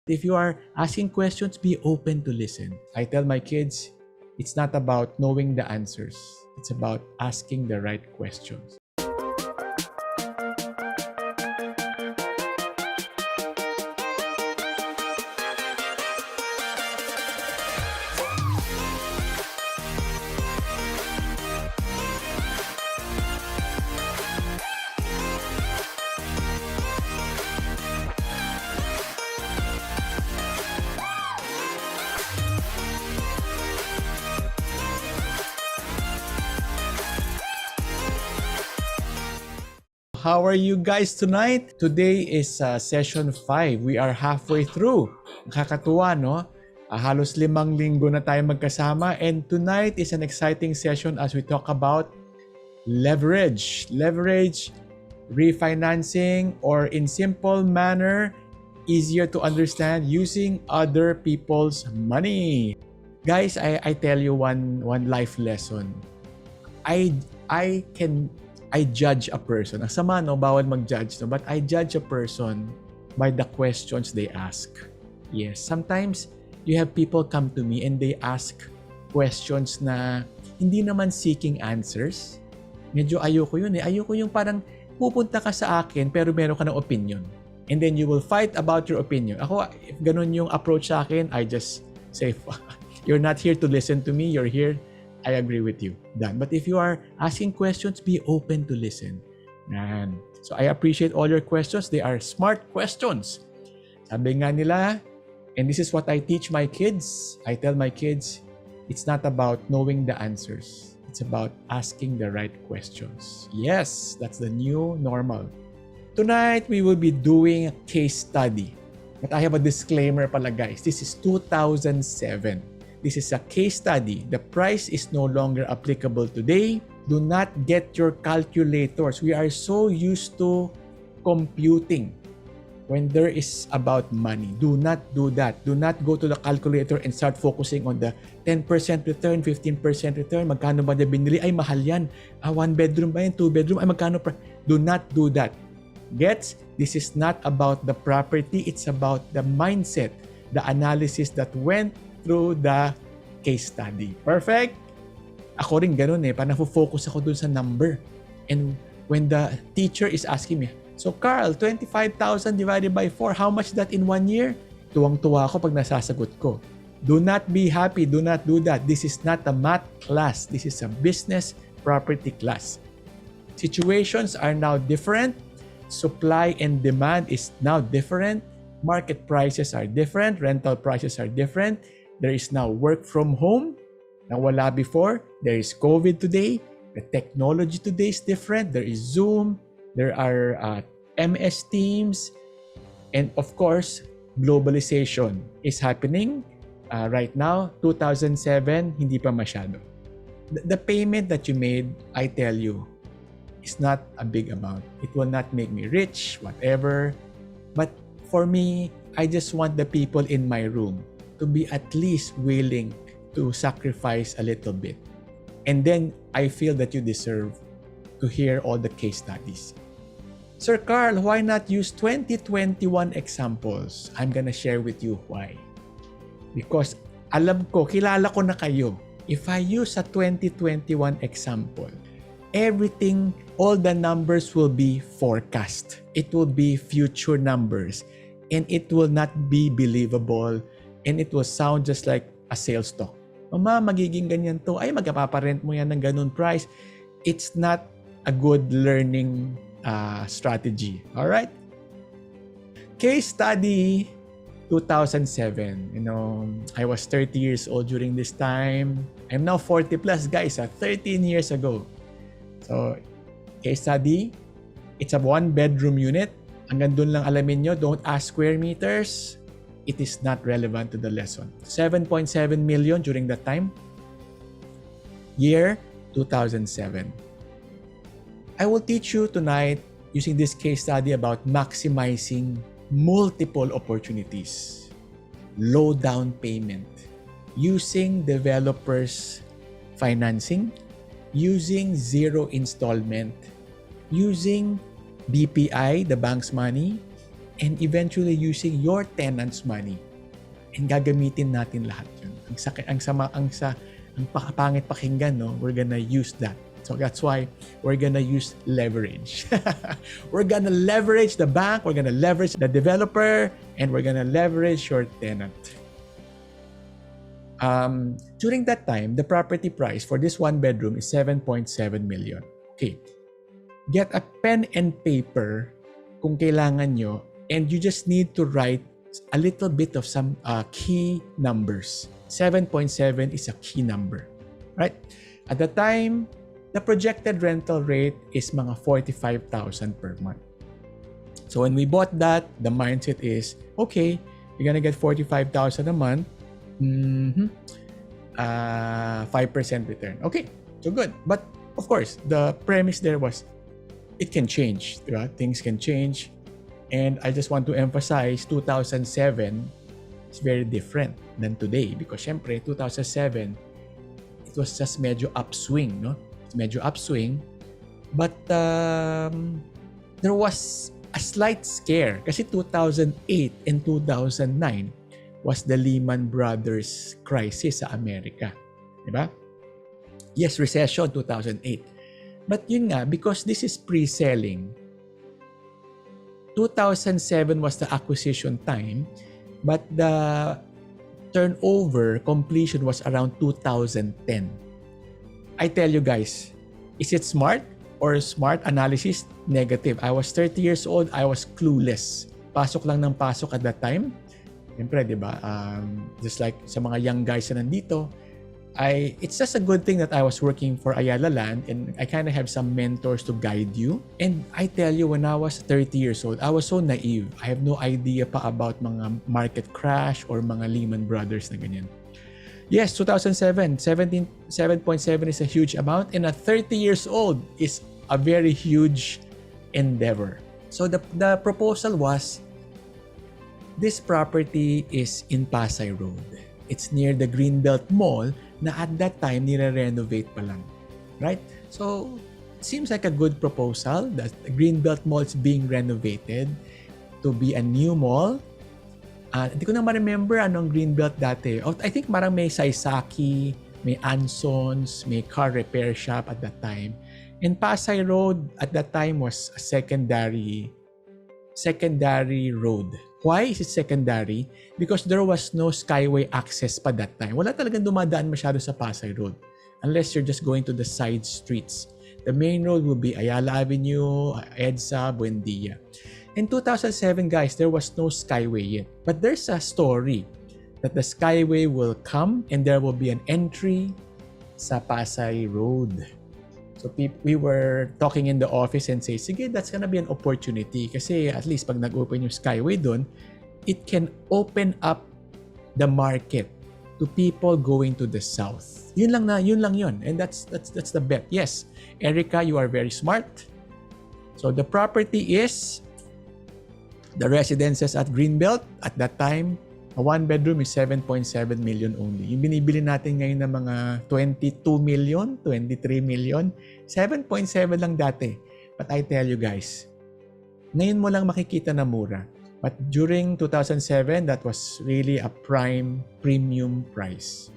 If you are asking questions, be open to listen. I tell my kids, it's not about knowing the answers. It's about asking the right questions. How are you guys tonight? Today is session 5. We are halfway through. Nakakatuwa, no? Halos 5 linggo na tayo magkasama, and tonight is an exciting session as we talk about leverage. Leverage, refinancing, or in simple manner, easier to understand, using other people's money. Guys, I tell you one life lesson. I judge a person. Ang sama, no? Bawal mag-judge, no? But I judge a person by the questions they ask. Yes, sometimes you have people come to me and they ask questions na hindi naman seeking answers. Medyo ayoko yun eh. Ayoko yung parang pupunta ka sa akin pero meron ka ng opinion. And then you will fight about your opinion. Ako, if ganun yung approach sa akin, I just say, you're not here to listen to me, you're here, I agree with you. Done. But if you are asking questions, be open to listen. Yan. So I appreciate all your questions. They are smart questions. Sabi nga nila, and this is what I teach my kids. I tell my kids, it's not about knowing the answers. It's about asking the right questions. Yes, that's the new normal. Tonight, we will be doing a case study. But I have a disclaimer pala, guys. This is 2007. This is a case study. The price is no longer applicable today. Do not get your calculators. We are so used to computing when there is about money. Do not do that. Do not go to the calculator and start focusing on the 10% return, 15% return. Magkano ba niya binili? Ay, mahal yan. 1 bedroom ba yan? 2 bedroom? Ay, magkano? Do not do that. Gets? This is not about the property. It's about the mindset, the analysis that went through the case study. Perfect? Ako rin ganun eh. Parang focus ako dun sa number. And when the teacher is asking me, so Carl, 25,000 divided by 4, how much that in 1 year? Tuwang-tuwa ako pag nasasagot ko. Do not be happy. Do not do that. This is not a math class. This is a business property class. Situations are now different. Supply and demand is now different. Market prices are different. Rental prices are different. There is now work from home na wala before. There is COVID today. The technology today is different. There is Zoom. There are MS Teams. And of course, globalization is happening right now. 2007, hindi pa masyado. The payment that you made, I tell you, is not a big amount. It will not make me rich, whatever. But for me, I just want the people in my room to be at least willing to sacrifice a little bit. And then I feel that you deserve to hear all the case studies. Sir Carl, why not use 2021 examples? I'm gonna share with you why. Because alam ko, kilala ko na kayo. If I use a 2021 example, everything, all the numbers will be forecast. It will be future numbers. And it will not be believable. And it will sound just like a sales talk. Mama, magiging ganyan to. Ay, magpaparent mo yan ng ganun price. It's not a good learning strategy. Alright? Case study 2007. You know, I was 30 years old during this time. I'm now 40 plus, guys. 13 years ago. So, case study. It's a 1-bedroom unit. Hanggang dun lang alamin nyo, don't ask square meters. It is not relevant to the lesson. 7.7 million during that time. Year 2007. I will teach you tonight using this case study about maximizing multiple opportunities. Low down payment. Using developers financing. Using zero installment. Using BPI, the bank's money. and eventually using your tenants' money. And gagamitin natin lahat yun. Ang pangit pakinggan, no? We're gonna use that. So that's why we're gonna use leverage. We're gonna leverage the bank, we're gonna leverage the developer, and we're gonna leverage your tenant. During that time, the property price for this one bedroom is 7.7 million. Okay. Get a pen and paper kung kailangan nyo, and you just need to write a little bit of some key numbers. 7.7 is a key number, right? At the time, the projected rental rate is mga 45,000 per month. So when we bought that, the mindset is, okay, you're gonna get 45,000 a month, 5% return. Okay, so good. But of course, the premise there was, it can change, diba? Things can change. And I just want to emphasize, 2007 is very different than today because syempre 2007 it was just medyo upswing, no? It's medyo upswing, but there was a slight scare kasi 2008 and 2009 was the Lehman Brothers crisis sa Amerika, di ba? Yes, recession 2008. But yun nga, because this is pre-selling, 2007 was the acquisition time, but the turnover completion was around 2010. I tell you guys, is it smart or smart analysis? Negative. I was 30 years old. I was clueless. Pasok lang ng pasok at that time. Siyempre, di ba? Just like sa mga young guys na nandito, it's just a good thing that I was working for Ayala Land and I kind of have some mentors to guide you. And I tell you, when I was 30 years old, I was so naive. I have no idea pa about mga market crash or mga Lehman Brothers na ganyan. Yes, 2007, 7.7 is a huge amount, and at 30 years old is a very huge endeavor. So the proposal was, this property is in Pasay Road. It's near the Greenbelt Mall na at that time nire-renovate pa lang. Right? So, it seems like a good proposal that the Greenbelt Mall is being renovated to be a new mall. Hindi ko na ma-remember anong Greenbelt dati. I think parang may Saisaki, may Ansons, may car repair shop at that time. And Pasay Road at that time was a secondary road. Why is it secondary? Because there was no skyway access pa that time. Wala talagang dumadaan masyado sa Pasay Road unless you're just going to the side streets. The main road will be Ayala Avenue, EDSA, Buendia. In 2007, guys, there was no skyway yet. But there's a story that the skyway will come and there will be an entry sa Pasay Road. So we were talking in the office and say, sige, that's gonna be an opportunity kasi at least pag nag-open yung skyway doon, it can open up the market to people going to the south. Yun lang yun. And that's the bet. Yes, Erica, you are very smart. So the property is the residences at Greenbelt. At that time, a one bedroom is 7.7 million only. Yung binibili natin ngayon ng mga 22 million, 23 million, 7.7 lang dati. But I tell you guys, ngayon mo lang makikita na mura. But during 2007, that was really a premium price.